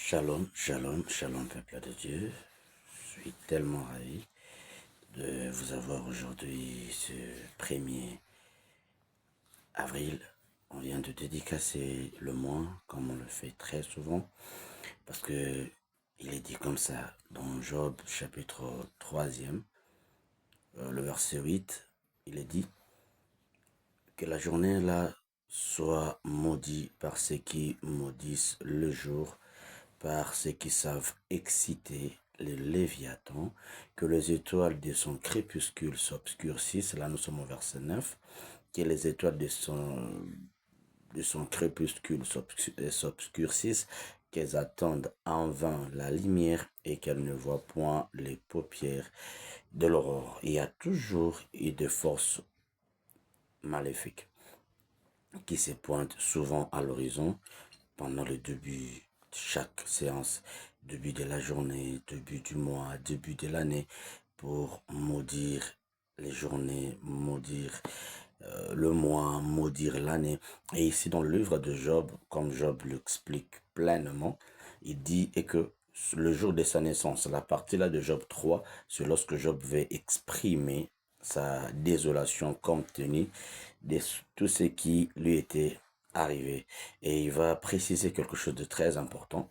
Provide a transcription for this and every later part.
Shalom, shalom, shalom, peuple de Dieu. Je suis tellement ravi de vous avoir aujourd'hui ce 1er avril. On vient de dédicacer le mois, comme on le fait très souvent, parce que il est dit comme ça dans Job chapitre 3e, le verset 8, il est dit que la journée là soit maudite par ceux qui maudissent le jour, par ceux qui savent exciter les Léviathans, que les étoiles de son crépuscule s'obscurcissent. Là, nous sommes au verset 9. Que les étoiles de son crépuscule s'obscurcissent, qu'elles attendent en vain la lumière et qu'elles ne voient point les paupières de l'aurore. Il y a toujours eu des forces maléfiques qui se pointent souvent à l'horizon pendant le début de chaque séance, début de la journée, début du mois, début de l'année, pour maudire les journées, maudire le mois, maudire l'année. Et ici dans le livre de Job, comme Job l'explique pleinement, il dit et que le jour de sa naissance, la partie là de Job 3, c'est lorsque Job veut exprimer sa désolation compte tenu de tout ce qui lui était arrivé. Et il va préciser quelque chose de très important.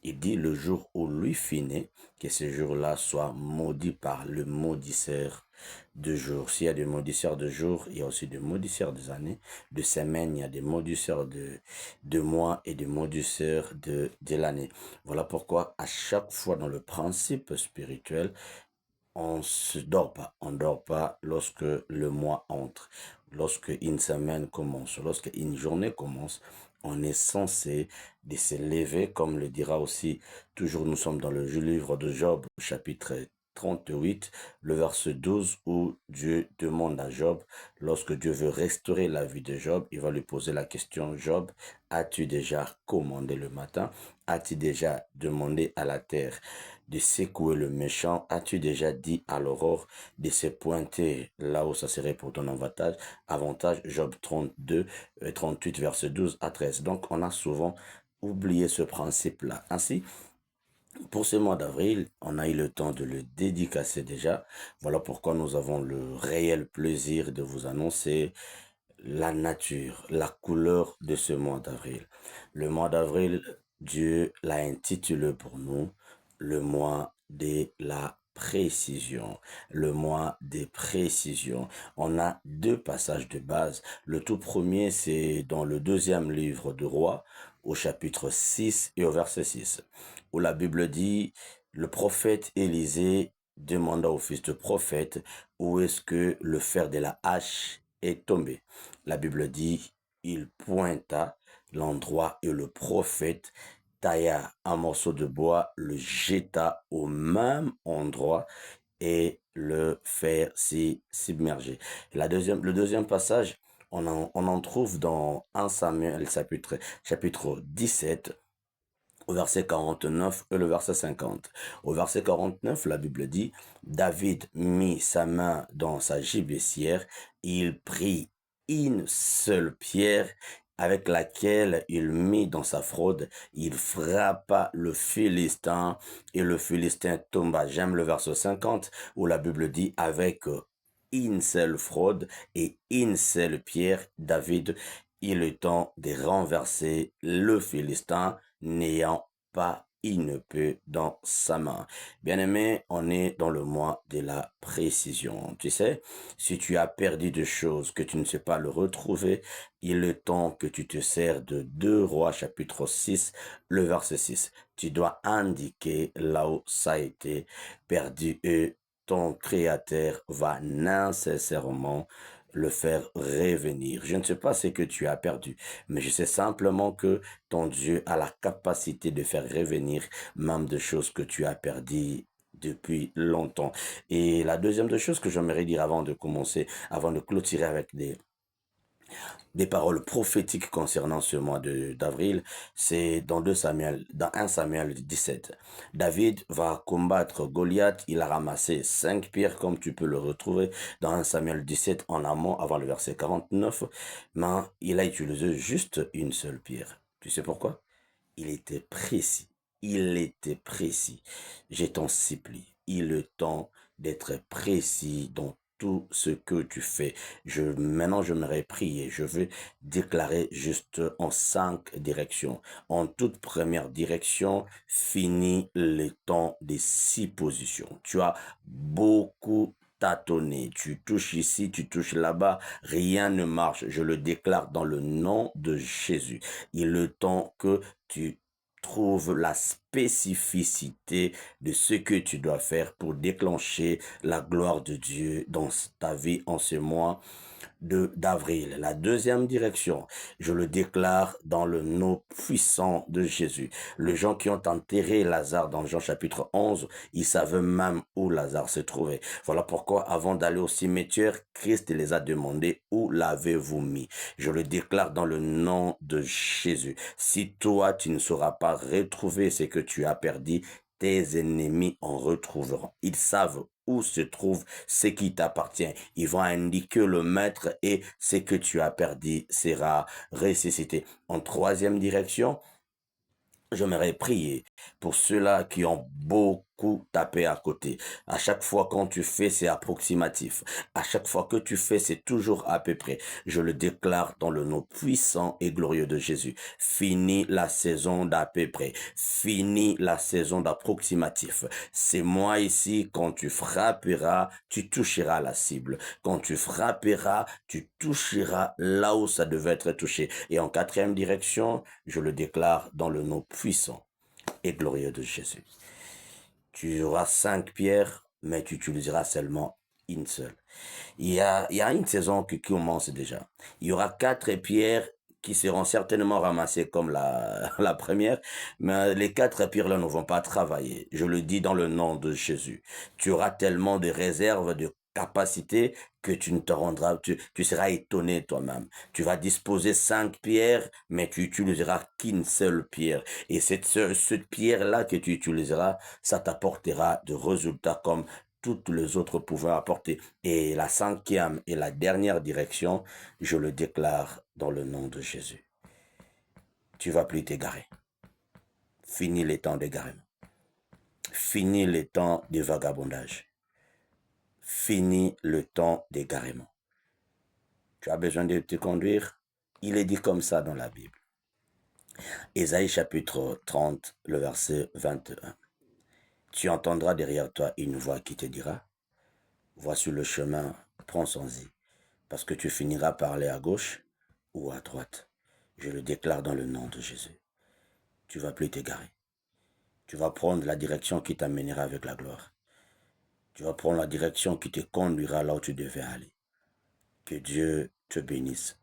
Il dit le jour où lui fut né, que ce jour-là soit maudit par le maudisseur de jours. S'il y a des maudisseurs de jours, il y a aussi des maudisseurs des années, de semaines, il y a des maudisseurs de mois et des maudisseurs de l'année. Voilà pourquoi à chaque fois dans le principe spirituel, on se dort pas. On dort pas lorsque le mois entre, lorsque une semaine commence, lorsque une journée commence. On est censé de se lever, comme le dira aussi, toujours nous sommes dans le livre de Job, chapitre 38, le verset 12, où Dieu demande à Job, lorsque Dieu veut restaurer la vie de Job, il va lui poser la question, Job, as-tu déjà commandé le matin? As-tu déjà demandé à la terre de secouer le méchant? As-tu déjà dit à l'aurore de se pointer là où ça serait pour ton avantage? Job 32, 38, verset 12 à 13. Donc, on a souvent oublié ce principe-là. Ainsi, pour ce mois d'avril, on a eu le temps de le dédicacer déjà. Voilà pourquoi nous avons le réel plaisir de vous annoncer la nature, la couleur de ce mois d'avril. Le mois d'avril, Dieu l'a intitulé pour nous le mois de la précision. Le mois des précisions. On a deux passages de base. Le tout premier, c'est dans le deuxième livre de Rois, au chapitre 6 et au verset 6, où la Bible dit, le prophète Élisée demanda au fils de prophète, où est-ce que le fer de la hache est tombé? La Bible dit, il pointa l'endroit et le prophète tailla un morceau de bois, le jeta au même endroit et le fer s'y submerger. Le deuxième passage, on en trouve dans 1 Samuel chapitre 17, au verset 49 et le verset 50. Au verset 49, la Bible dit, David mit sa main dans sa gibecière, il prit une seule pierre avec laquelle il mit dans sa fraude, il frappa le Philistin et le Philistin tomba. J'aime le verset 50 où la Bible dit avec une seule fraude et une seule pierre, David, il est temps de renverser le Philistin n'ayant pas une épée dans sa main. Bien-aimé, on est dans le mois de la précision. Tu sais, si tu as perdu des choses que tu ne sais pas le retrouver, il est temps que tu te sers de 2 Rois chapitre 6, le verset 6. Tu dois indiquer là où ça a été perdu et ton Créateur va nécessairement le faire revenir. Je ne sais pas ce que tu as perdu, mais je sais simplement que ton Dieu a la capacité de faire revenir même des choses que tu as perdues depuis longtemps. Et la deuxième des choses que j'aimerais dire avant de commencer, avant de clôturer avec des paroles prophétiques concernant ce mois d'avril, c'est dans 1 Samuel 17. David va combattre Goliath, il a ramassé 5 pierres comme tu peux le retrouver dans 1 Samuel 17 en amont avant le verset 49, mais il a utilisé juste une seule pierre. Tu sais pourquoi? Il était précis. il était précis. Je t'en supplie, il est temps d'être précis dans tout ce que tu fais. Maintenant, je m'aurais prié. Je veux déclarer juste en 5 directions. En toute première direction, finis le temps des 6 positions. Tu as beaucoup tâtonné. Tu touches ici, tu touches là-bas, rien ne marche. Je le déclare dans le nom de Jésus. Il est le temps que tu trouves la spécificité de ce que tu dois faire pour déclencher la gloire de Dieu dans ta vie en ce mois d'avril. La deuxième direction, je le déclare dans le nom puissant de Jésus. Les gens qui ont enterré Lazare dans Jean chapitre 11, ils savaient même où Lazare se trouvait. Voilà pourquoi avant d'aller au cimetière, Christ les a demandé où l'avez-vous mis. Je le déclare dans le nom de Jésus. Si toi, tu ne sauras pas retrouver ce que tu as perdu, tes ennemis en retrouveront. Ils savent où se trouve ce qui t'appartient. Ils vont indiquer le maître et ce que tu as perdu sera ressuscité. En troisième direction, j'aimerais prier pour ceux-là qui ont beaucoup tapé à côté. À chaque fois quand tu fais, c'est approximatif. À chaque fois que tu fais, c'est toujours à peu près. Je le déclare dans le nom puissant et glorieux de Jésus. Fini la saison d'à peu près. Fini la saison d'approximatif. C'est moi ici, quand tu frapperas, tu toucheras la cible. Quand tu frapperas, tu toucheras là où ça devait être touché. Et en quatrième direction, je le déclare dans le nom puissant et glorieux de Jésus. Tu auras 5 pierres, mais tu utiliseras seulement une seule. Il y a une saison qui commence déjà. Il y aura 4 pierres qui seront certainement ramassées comme la première, mais les 4 pierres là ne vont pas travailler. Je le dis dans le nom de Jésus. Tu auras tellement de réserves, de capacité que tu ne te rendras, tu seras étonné toi-même. Tu vas disposer 5 pierres, mais tu utiliseras qu'une seule pierre. Et cette pierre-là que tu utiliseras, ça t'apportera de résultats comme toutes les autres pouvaient apporter. Et la cinquième et la dernière direction, je le déclare dans le nom de Jésus. Tu vas plus t'égarer. Fini les temps d'égarement. Fini les temps de vagabondage. Fini le temps d'égarement. Tu as besoin de te conduire? Il est dit comme ça dans la Bible. Ésaïe chapitre 30, le verset 21. Tu entendras derrière toi une voix qui te dira, voici le chemin, prends-en-y, parce que tu finiras par aller à gauche ou à droite. Je le déclare dans le nom de Jésus. Tu vas plus t'égarer. Tu vas prendre la direction qui t'amènera avec la gloire. Tu vas prendre la direction qui te conduira là où tu devais aller. Que Dieu te bénisse.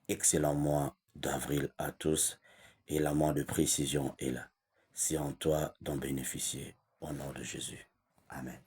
Excellent mois d'avril à tous et la mois de précision est là. C'est en toi d'en bénéficier au nom de Jésus. Amen.